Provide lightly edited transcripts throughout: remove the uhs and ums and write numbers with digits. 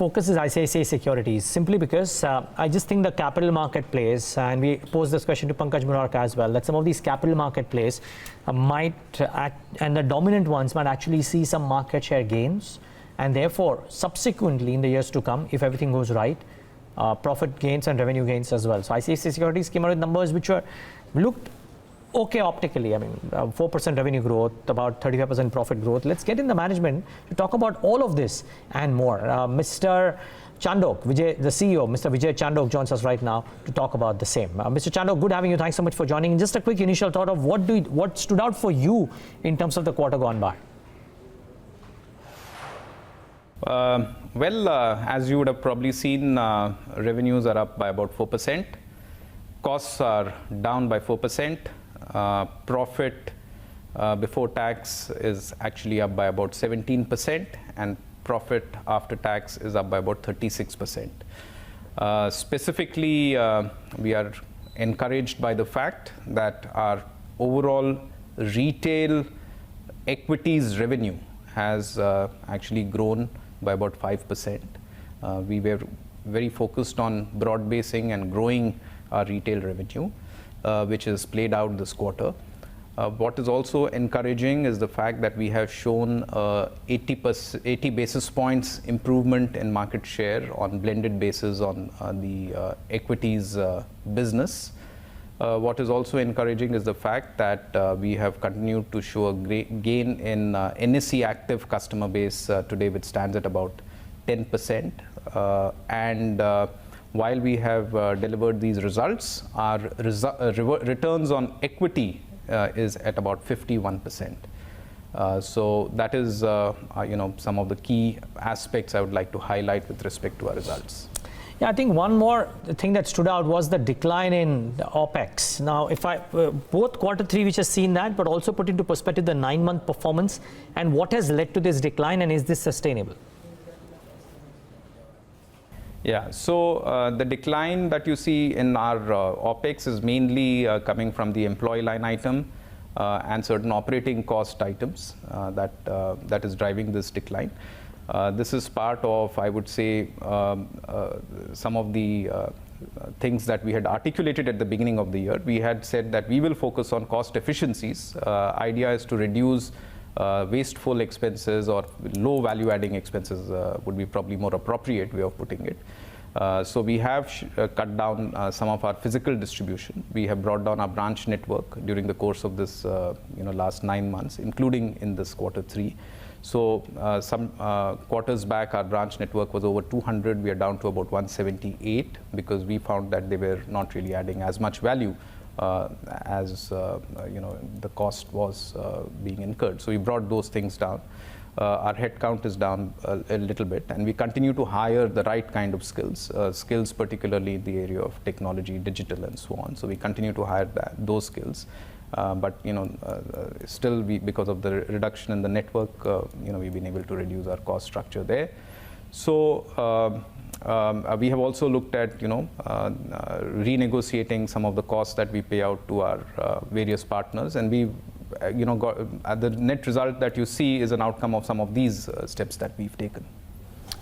focus is ICICI Securities, simply because I just think the capital market plays, and we posed this question to Pankaj Murarka as well, that some of these capital market plays might act, and the dominant ones might actually see some market share gains, and therefore subsequently in the years to come, if everything goes right, profit gains and revenue gains as well. So ICICI Securities came out with numbers which looked okay optically. I mean, 4% revenue growth, about 35% profit growth. Let's get in the management to talk about all of this and more. Mr. Chandok, Vijay, the CEO, Mr. Vijay Chandok joins us right now to talk about the same. Mr. Chandok, good having you. Thanks so much for joining. Just a quick initial thought of what stood out for you in terms of the quarter gone by. As you would have probably seen, revenues are up by about 4%. Costs are down by 4%. Profit before tax is actually up by about 17%, and profit after tax is up by about 36%. Specifically, we are encouraged by the fact that our overall retail equities revenue has actually grown by about 5%. We were very focused on broad basing and growing our retail revenue, which is played out this quarter. What is also encouraging is the fact that we have shown 80 basis points improvement in market share on blended basis on the equities business. What is also encouraging is the fact that we have continued to show a great gain in NSE active customer base today, which stands at about 10%. While we have delivered these results, our returns on equity is at about 51%. So that is, some of the key aspects I would like to highlight with respect to our results. Yeah, I think one more thing that stood out was the decline in the OPEX. Now, if both quarter three, which has seen that, but also put into perspective the 9-month performance and what has led to this decline, and is this sustainable? Yeah, so the decline that you see in our OPEX is mainly coming from the employee line item and certain operating cost items that is driving this decline. This is part of, I would say, some of the things that we had articulated at the beginning of the year. We had said that we will focus on cost efficiencies. Idea is to reduce wasteful expenses, or low value adding expenses would be probably more appropriate way of putting it. So we have cut down some of our physical distribution. We have brought down our branch network during the course of this last 9 months, including in this quarter three. So some quarters back, our branch network was over 200. We are down to about 178 because we found that they were not really adding as much value as the cost was being incurred. So we brought those things down. Our headcount is down a little bit, and we continue to hire the right kind of skills, particularly in the area of technology, digital, and so on. So we continue to hire those skills. But still, because of the reduction in the network, we've been able to reduce our cost structure there. So we have also looked at renegotiating some of the costs that we pay out to our various partners, and we got the net result that you see is an outcome of some of these steps that we've taken.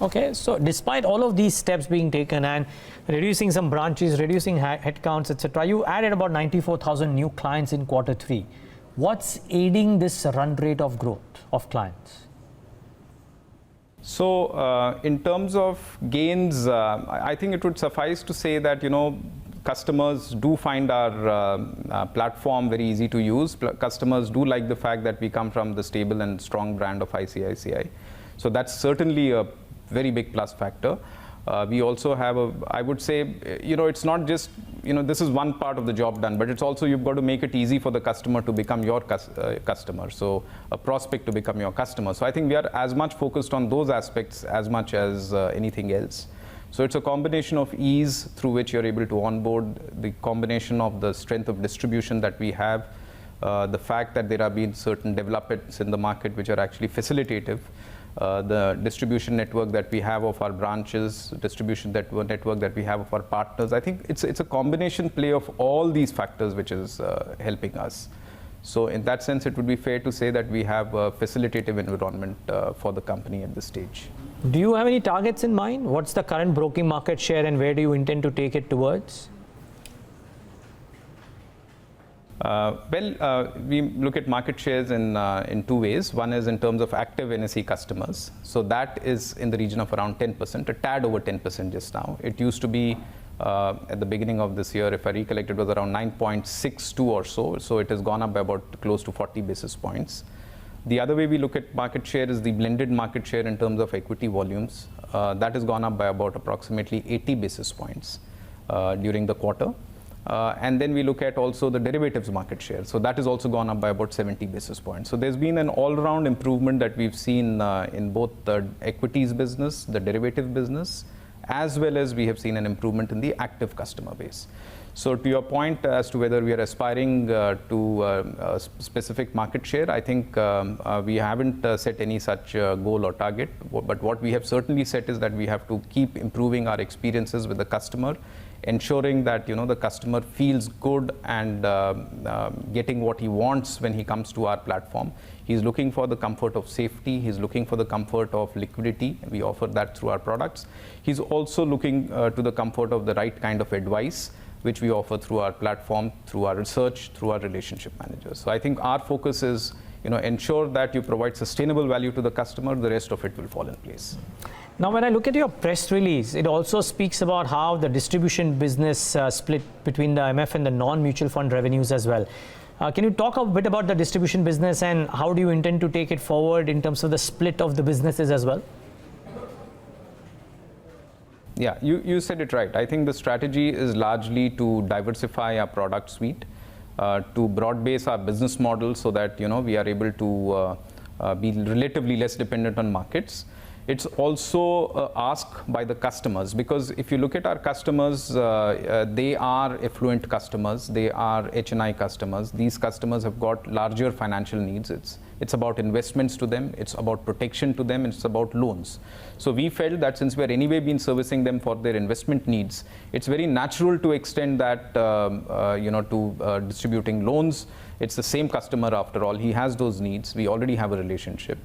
Okay, so despite all of these steps being taken and reducing some branches, reducing headcounts, etc., you added about 94,000 new clients in quarter three. What's aiding this run rate of growth of clients? So in terms of gains, I think it would suffice to say that customers do find our platform very easy to use. Customers do like the fact that we come from the stable and strong brand of ICICI. So that's certainly a very big plus factor. We also have I would say, it's not just, this is one part of the job done, but it's also you've got to make it easy for the customer to become your customer. So a prospect to become your customer. So I think we are as much focused on those aspects as much as anything else. So it's a combination of ease through which you're able to onboard, the combination of the strength of distribution that we have, the fact that there have been certain developments in the market which are actually facilitative, the distribution network that we have of our branches, distribution network that we have of our partners. I think it's a combination play of all these factors which is helping us. So in that sense, it would be fair to say that we have a facilitative environment for the company at this stage. Do you have any targets in mind? What's the current broking market share and where do you intend to take it towards? We look at market shares in two ways. One is in terms of active NSE customers. So that is in the region of around 10%, a tad over 10% just now. It used to be at the beginning of this year, if I recollect, it was around 9.62 or so. So it has gone up by about close to 40 basis points. The other way we look at market share is the blended market share in terms of equity volumes. That has gone up by about approximately 80 basis points during the quarter. And then we look at also the derivatives market share. So that has also gone up by about 70 basis points. So there's been an all-round improvement that we've seen in both the equities business, the derivative business, as well as we have seen an improvement in the active customer base. So to your point as to whether we are aspiring to a specific market share, I think we haven't set any such goal or target. But what we have certainly set is that we have to keep improving our experiences with the customer, ensuring that the customer feels good and getting what he wants when he comes to our platform. He's looking for the comfort of safety. He's looking for the comfort of liquidity. We offer that through our products. He's also looking to the comfort of the right kind of advice, which we offer through our platform, through our research, through our relationship managers. So I think our focus is ensure that you provide sustainable value to the customer. The rest of it will fall in place. Now, when I look at your press release, it also speaks about how the distribution business split between the MF and the non-mutual fund revenues as well. Can you talk a bit about the distribution business and how do you intend to take it forward in terms of the split of the businesses as well? Yeah, you said it right. I think the strategy is largely to diversify our product suite, to broad base our business model so that we are able to be relatively less dependent on markets. It's also asked by the customers, because if you look at our customers, they are affluent customers, they are HNI customers. These customers have got larger financial needs. It's about investments to them, it's about protection to them, and it's about loans. So we felt that since we are anyway been servicing them for their investment needs, it's very natural to extend that to distributing loans. It's the same customer after all. He has those needs. We already have a relationship.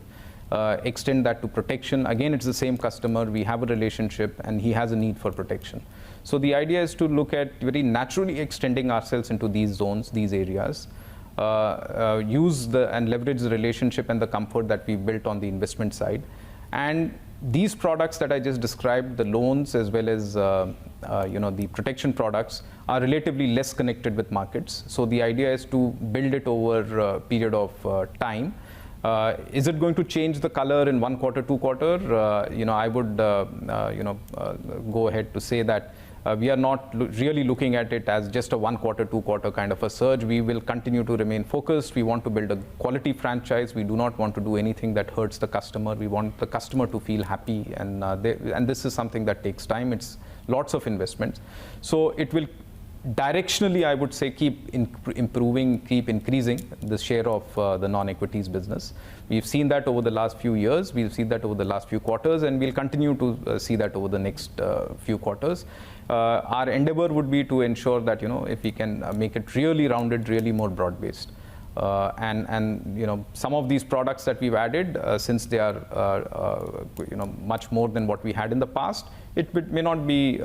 Extend that to protection. Again, it's the same customer. We have a relationship and he has a need for protection. So the idea is to look at very naturally extending ourselves into these zones, these areas, use and leverage the relationship and the comfort that we built on the investment side. And these products that I just described, the loans as well as the protection products, are relatively less connected with markets. So the idea is to build it over a period of time. Is it going to change the color in 1 quarter, 2 quarter? I would go ahead to say that we are not really looking at it as just a 1 quarter, 2 quarter kind of a surge. We will continue to remain focused. We want to build a quality franchise. We do not want to do anything that hurts the customer. We want the customer to feel happy, and this is something that takes time. It's lots of investments. So it will directionally, I would say, keep improving, keep increasing the share of the non-equities business. We've seen that over the last few years. We've seen that over the last few quarters, and we'll continue to see that over the next few quarters. Our endeavor would be to ensure that if we can make it really rounded, really more broad-based. And some of these products that we've added, since they are much more than what we had in the past, it may not be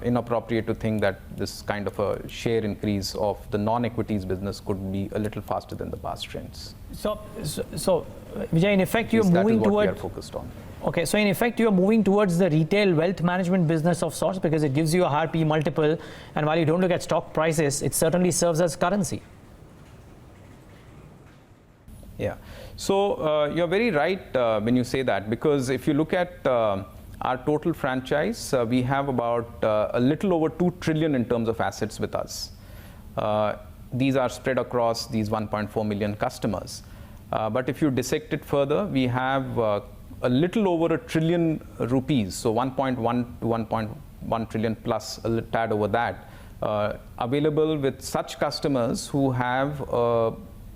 inappropriate to think that this kind of a share increase of the non-equities business could be a little faster than the past trends. So Vijay, in effect, you're moving towards. We are focused on. Okay, so in effect, you're moving towards the retail wealth management business of sorts, because it gives you a higher P multiple, and while you don't look at stock prices, it certainly serves as currency. Yeah, so you're very right when you say that, because if you look at our total franchise, we have about a little over 2 trillion in terms of assets with us. These are spread across these 1.4 million customers. But if you dissect it further, we have a little over 1 trillion rupees, so 1.1 to 1.1 trillion plus a tad over that, available with such customers who have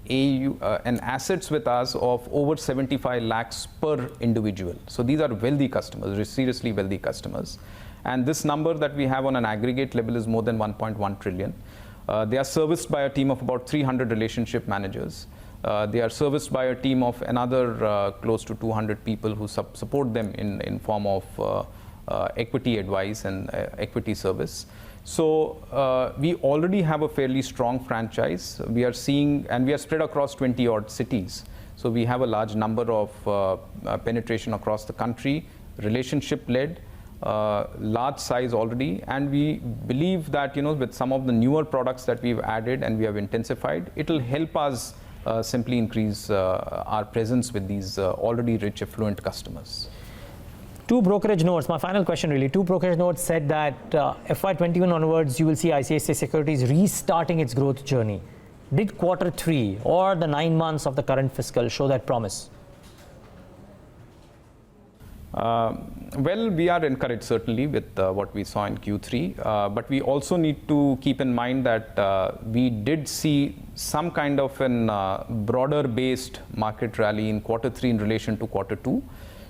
and assets with us of over 75 lakhs per individual. So these are wealthy customers, seriously wealthy customers. And this number that we have on an aggregate level is more than 1.1 trillion. They are serviced by a team of about 300 relationship managers. They are serviced by a team of another close to 200 people who support them in form of equity advice and equity service. So we already have a fairly strong franchise. We are seeing, and we are spread across 20 odd cities. So we have a large number of penetration across the country, relationship led, large size already, and we believe that with some of the newer products that we've added and we have intensified, it will help us simply increase our presence with these already rich affluent customers. Two brokerage notes, my final question really, two brokerage notes said that FY21 onwards you will see ICICI Securities restarting its growth journey. Did Q3 or the 9 months of the current fiscal show that promise? Well, we are encouraged certainly with what we saw in Q3, but we also need to keep in mind that we did see some kind of an broader based market rally in Q3 in relation to Q2.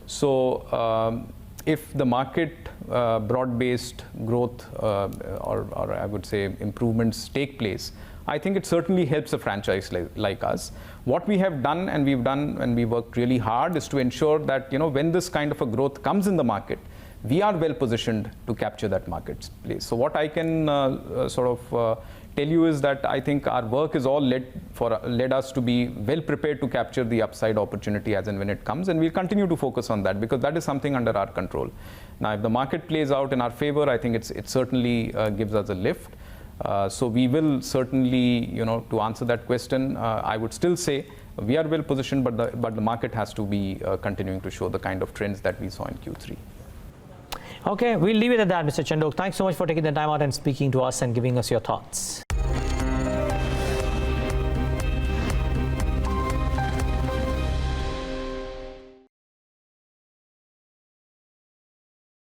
So if the market broad-based growth or I would say improvements take place, I think it certainly helps a franchise like us. What we have done and we worked really hard is to ensure that when this kind of a growth comes in the market, we are well positioned to capture that marketplace. So what I can tell you is that I think our work is all led us to be well prepared to capture the upside opportunity as and when it comes, and we'll continue to focus on that because that is something under our control. Now, if the market plays out in our favor, I think it certainly gives us a lift. So we will certainly, to answer that question, I would still say we are well positioned, but the market has to be continuing to show the kind of trends that we saw in Q3. Okay, we'll leave it at that, Mr. Chandok. Thanks so much for taking the time out and speaking to us and giving us your thoughts.